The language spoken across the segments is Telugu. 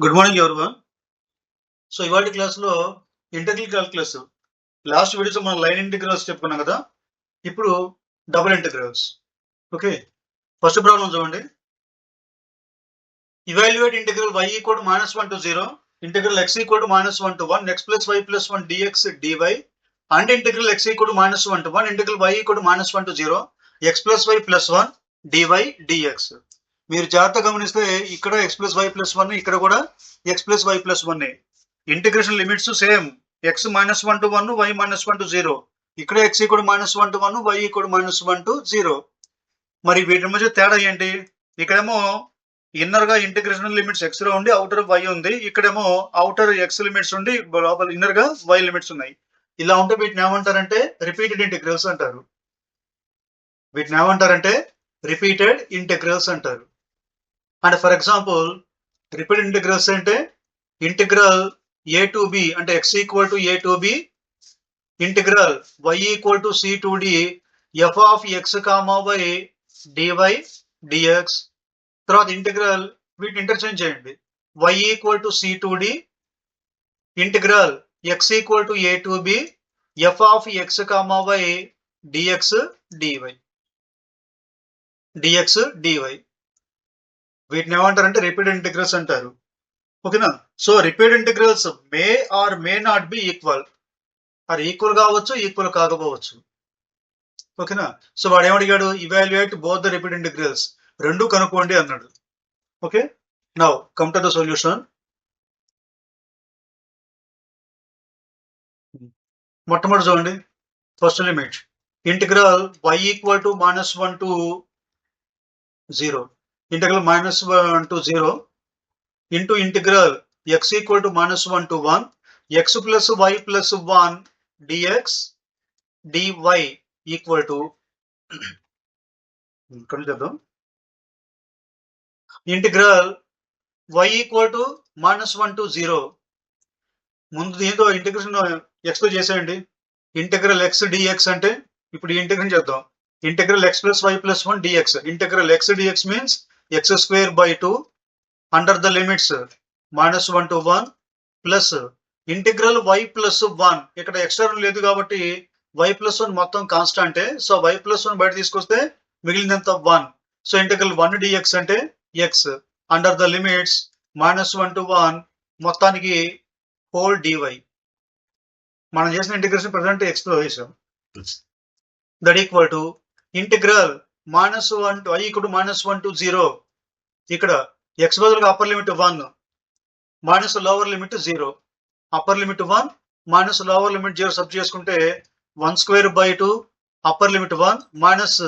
Good morning everyone. సో ఇవాల్టి క్లాస్‌లో ఇంటెగ్రల్ కాలిక్యులస్ లాస్ట్ వీడియోస్‌లో మనం లైన్ ఇంటిగ్రల్స్ చెప్పుకున్నాం కదా! ఇప్పుడు double integrals. Okay. First problem చూడండి. Evaluate integral y equal to -1 to 0, integral x equal to -1 to 1, x + y + 1 dx dy and integral x equal to -1 to 1, integral y equal to -1 to 0, x + y + 1 dy dx. మీరు జాగ్రత్తగా గమనిస్తే ఇక్కడ x + y + 1, ఇక్కడ కూడా x + y + 1. Integration limits same. x -1 to 1, y -1 to 0. ఇక్కడ x equal to -1 to 1, y equal to -1 to 0. మరి వీటి మధ్య తేడా ఏంటి? ఇక్కడేమో ఇన్నర్ గా ఇంటిగ్రేషన్ లిమిట్స్ x లో ఉండి అవుటర్ y ఉంది. ఇక్కడేమో అవుటర్ x లిమిట్స్ ఉండి లోపల ఇన్నర్ గా y లిమిట్స్ ఉన్నాయి. ఇలా ఉంటే వీటిని ఏమంటారంటే రిపీటెడ్ ఇంటిగ్రల్స్ అంటారు. వీటిని ఏమంటారంటే రిపీటెడ్ ఇంటిగ్రల్స్ అంటారు. And for example repeated integrals అంటే ఇంటిగ్రల్ a to b అంటే x equal to a to b, integral y equal to c to d f of x, y dy dx. తర్వాత ఇంటిగ్రల్ వీటిని ఇంటర్చేంజ్ చేయండి. y equal to c to d, integral x equal to a to b f of x, y dx dy. వీటిని ఏమంటారంటే రిపీటెడ్ ఇంటిగ్రల్స్ అంటారు. ఓకేనా? So repeated integrals may or may not be equal. అది ఈక్వల్ కావచ్చు, ఈక్వల్ కాకపోవచ్చు. ఓకేనా? సో వాడు ఏమడిగాడు? Evaluate both the repeated integrals. రెండు కనుక్కోండి అన్నాడు. Okay. Now come to the solution. మొట్టమొదటి చూడండి. First limit integral y equal to -1 to 0, integral -1 to 0 into integral x equal to -1 to 1, x + y + 1 dx dy equal to చేద్దాం. Integral y equal to -1 to 0. ముందు దీంతో ఇంటిగ్రేషన్ x తో చేసేయండి. ఇంటిగ్రల్ x dx అంటే ఇప్పుడు ఈ ఇంటిగ్రేషన్ చేద్దాం. Integral x + y + 1 dx. Integral x dx means x² / 2 under the limits -1 to 1 plus integral y + 1. ఇక్కడ ఎక్స్టర్నల్ లేదు కాబట్టి y + 1 మొత్తం కాన్స్టాంటే. సో y + 1 బయట తీసుకొస్తే మిగిలినంత 1. సో ఇంటిగ్రల్ 1 dx అంటే x under the limits -1 to 1 మొత్తానికి హోల్ dy. మనం చేసిన ఇంటిగ్రేషన్ ప్రజెంట్ x తో వేసాం. That equal to integral -1 to y equal to -1 to 0. ఇక్కడ x బదులుగా upper limit 1 minus lower limit 0. Upper limit 1 minus lower limit 0 sub చేసుకుంటే 1² / 2 upper limit 1 minus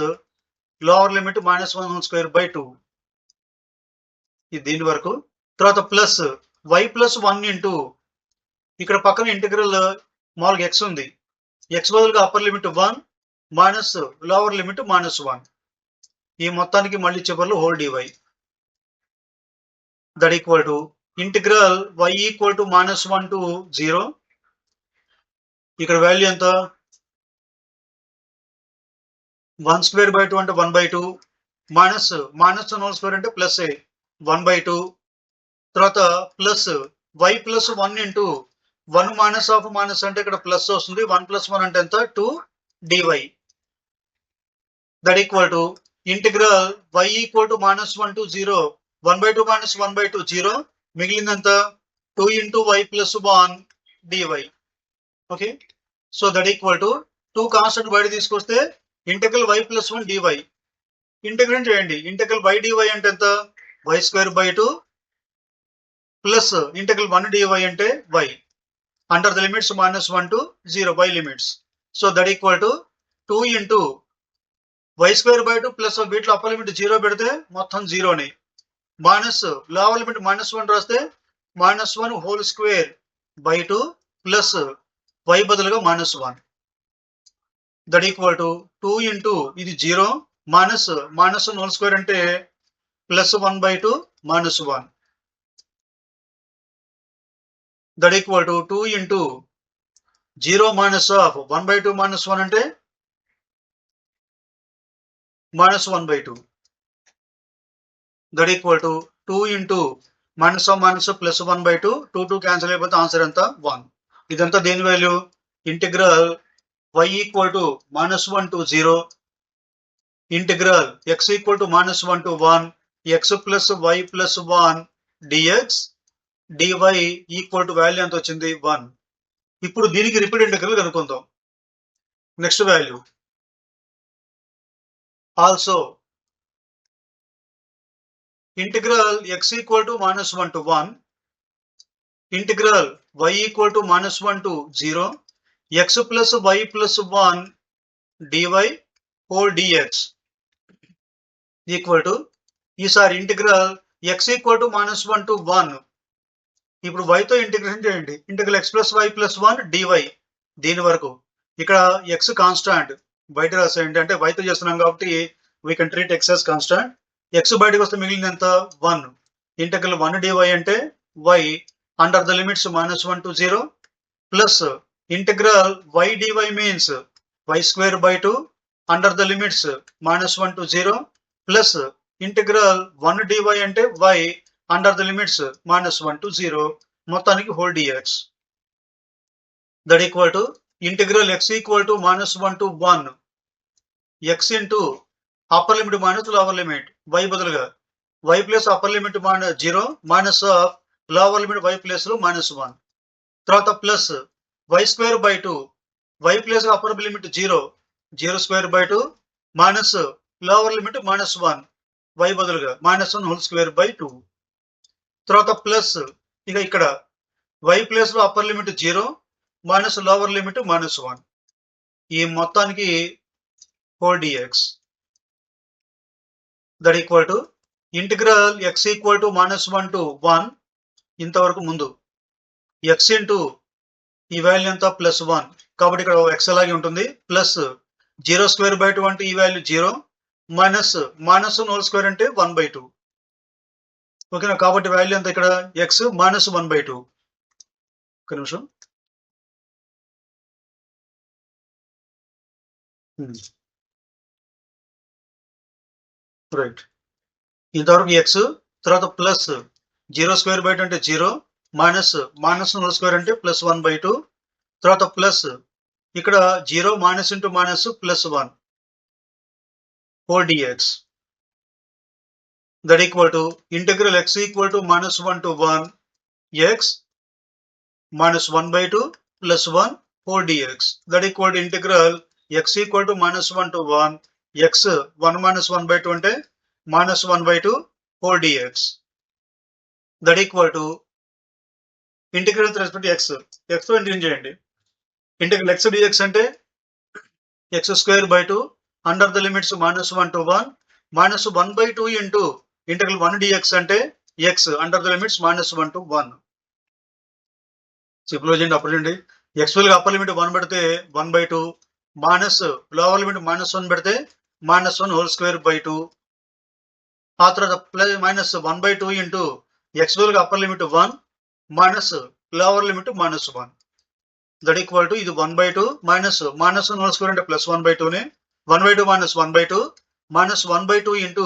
lower limit -1² / 2. ఇది దీని వరకు. తర్వాత ప్లస్ y + 1 ఇంటూ ఇక్కడ పక్కన ఇంటిగ్రల్ మామూలుగా x ఉంది. x బదులుగా upper limit 1 minus lower limit -1. ఈ మొత్తానికి మళ్ళీ చివరిలో whole dy. That equal to integral y equal to -1 to 0. ఇక్కడ వాల్యూ ఎంత? 1² / 2 అంటే 1/2 మైనస్ -1² అంటే ప్లస్ 1/2. తర్వాత plus y + 1 into 1 minus of minus అంటే ఇక్కడ ప్లస్ వస్తుంది. 1 + 1 అంటే ఎంత? 2 dy. That equal to integral y equal to -1 to 0, 1/2 - 1/2 0, మిగిలినంత 2 into y + 1 dy. Okay. So that equal to 2 constant బయట తీసుకొస్తే ఇంటిగ్రల్ y + 1 dy. ఇంటిగ్రేట్ చేయండి. ఇంటిగ్రల్ y dy అంటే ఎంత? y² / 2 ప్లస్ ఇంటిగ్రల్ 1 dy అంటే y under the limits -1 to 0 y limits. So that equal to 2 into y² / 2 plus వీటిలో అప్పర్ లిమిట్ 0 పెడితే మొత్తం 0నే. మైనస్ లోవర్ లిమిట్ -1 రాస్తే -1 హోల్ స్క్వేర్ / 2 ప్లస్ y బదులుగా -1. దట్ ఈక్వల్ టు 2 ఇంటూ ఇది 0 మైనస్ -1 హోల్ స్క్వేర్ అంటే plus 1/2 -1. That equal to 2 into 0 minus of 1/2 -1 అంటే -1/2. That equal to 2 into -1 plus 1/2 2 cancel అయిపోతే ఆన్సర్ ఎంత 1. ఇదంతా దేని value integral y equal to -1 to 0 integral x equal to -1 to 1 x plus y plus 1 dx dy equal to value ఎంత వచ్చింది 1. ఇప్పుడు దీనికి రిపీట్ ఇంటిగ్రల్ కనుక్కుందాం. Next value also integral x equal to -1 to 1 integral y equal to -1 to 0 x plus y plus 1 dy whole dx equal to ఈసారి integral x equal to -1 to 1 ఇప్పుడు y తో ఇంటిగ్రేషన్ చేయండి. Integral x plus y plus 1 dy దీని వరకు ఇక్కడ x కాన్స్టాంట్ బయట రాసేయండి. అంటే y తో చేస్తున్నాం కాబట్టి we can treat x as constant. x బయటకు వస్తే మిగిలింది ఎంత 1. ఇంటిగ్రల్ 1 dy అంటే y under the limits -1 to 0 plus integral y dy means y square by 2 under the limits -1 to 0 plus integral 1 dy అంటే y under the limits -1 to 0 మొత్తానికి whole dx that equal to integral x equal to -1 to 1 x into upper limit minus lower limit y బదులుగా y plus upper limit 0 minus of lower limit y plus లో -1 తర్వాత plus y square by 2 y plus upper limit 0 square by 2 minus lower limit -1 y బదులుగా -1 హోల్ స్క్వేర్ బై 2 తర్వాత ప్లస్ ఇక ఇక్కడ y ప్లస్ లో upper limit 0 minus lower limit -1 ఈ మొత్తానికి whole dx that equal to integral x equal to -1 to 1 ఇంతవరకు ముందు x ఇంటూ ఈ వాల్యూ ఎంత +1 కాబట్టి ఇక్కడ x అలాగే ఉంటుంది ప్లస్ 0 స్క్వేర్ బై 2 అంటే ఈ వాల్యూ 0 మైనస్ -1 హోల్ స్క్వేర్ అంటే 1/2 ఓకేనా. కాబట్టి వాల్యూ ఎంత ఇక్కడ x -1/2. ఒక నిమిషం రైట్ ఇంతవరకు x తర్వాత ప్లస్ 0 స్క్వేర్ బై 2 అంటే 0 మైనస్ హోల్ స్క్వేర్ అంటే +1/2 తర్వాత ప్లస్ ఇక్కడ 0 minus into minus +1 whole dx that equal to integral x equal to -1 to 1 x -1/2 +1 whole dx that equal to integral x equal to -1 to 1 x 1 - 1/2 అంటే -1/2 whole dx that equal to integral with respect x తో ఇంటిగ్రేట్ చేయండి. ఇంటిగ్రల్ x dx అంటే x square by 2 under the limits -1 to 1 -1/2 into integral 1 dx అంటే x under the limits -1 to 1 simple చేయండి. అప్పుడు చేయండి x విలువ అప్పర్ లిమిట్ 1 పెడితే 1/2 మైనస్ లోవర్ లిమిట్ -1 పెడితే -1 హోల్ స్క్వేర్ బై 2 ఆ తర్వాత ప్లస్ -1/2 ఇంటూ x విలువ upper limit 1 minus lower limit -1 that equal to ఇది 1/2 -1 హోల్ స్క్వేర్ అంటే +1/2 ని 1/2 - 1/2 -1/2 into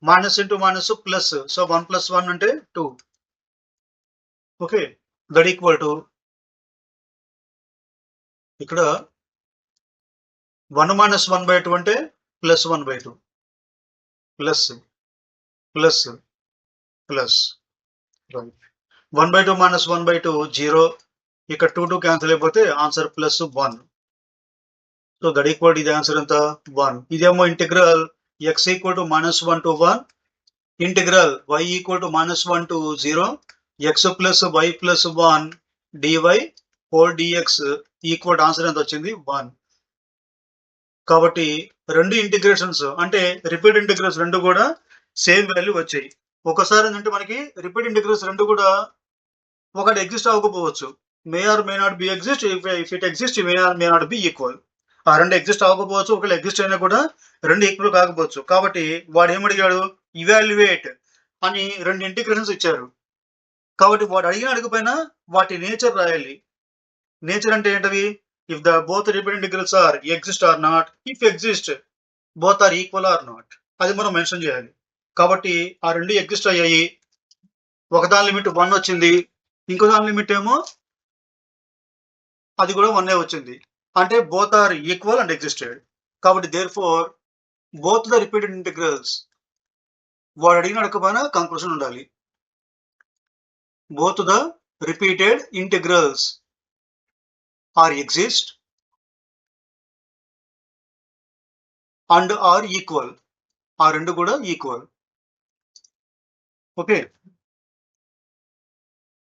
minus into minus plus so 1 + 1 అంటే 2 ఓకే దట్ ఈక్వల్ టు ఇక్కడ 1 - 1/2 అంటే +1/2 ప్లస్ ప్లస్ ప్లస్ 1/2 - 1/2 0 ఇక్కడ 2 క్యాన్సిల్ అయిపోతే ఆన్సర్ +1 సో దట్ ఈక్వల్ ఇది ఆన్సర్ ఎంత 1. ఇదేమో integral x equal to -1 to 1 integral y equal to -1 to 0 x plus y plus 1 dy whole dx equal answer ఎంత వచ్చింది 1. కాబట్టి రెండు ఇంటిగ్రేషన్స్ అంటే రిపీట్ ఇంటిగ్రల్స్ రెండు కూడా సేమ్ వాల్యూ వచ్చాయి. ఒకసారి ఏంటంటే మనకి రిపీట్ ఇంటిగ్రల్స్ రెండు కూడా ఒకటి ఎగ్జిస్ట్ అవ్వకపోవచ్చు. May or may not be exist if it exist may or may not be equal. ఆ రెండు ఎగ్జిస్ట్ అవ్వకపోవచ్చు, ఒకవేళ ఎగ్జిస్ట్ అయినా కూడా రెండు ఈక్వల్ కాకపోవచ్చు. కాబట్టి వాడు ఏమడిగాడు ఇవాల్యుయేట్ అని రెండు ఇంటిగ్రేషన్స్ ఇచ్చారు. కాబట్టి వాడు అడగకపోయినా వాటి నేచర్ రాయాలి. నేచర్ అంటే ఏంటవి if the both repeat integrals are exist or not, if exist both are equal or not అది మనం మెన్షన్ చేయాలి. కాబట్టి ఆ రెండు ఎగ్జిస్ట్ అయ్యాయి. ఒకదాని లిమిట్ 1 వచ్చింది, ఇంకో దాని లిమిట్ ఏమో అది కూడా 1 వచ్చింది. అంటే both are equal and existed. కాబట్టి therefore both the repeated integrals, వాడు అడిగిన అడగకపోయినా కంక్లూషన్ ఉండాలి. Both the repeated integrals are exist and are equal. ఆ రెండు కూడా ఈక్వల్. ఓకే.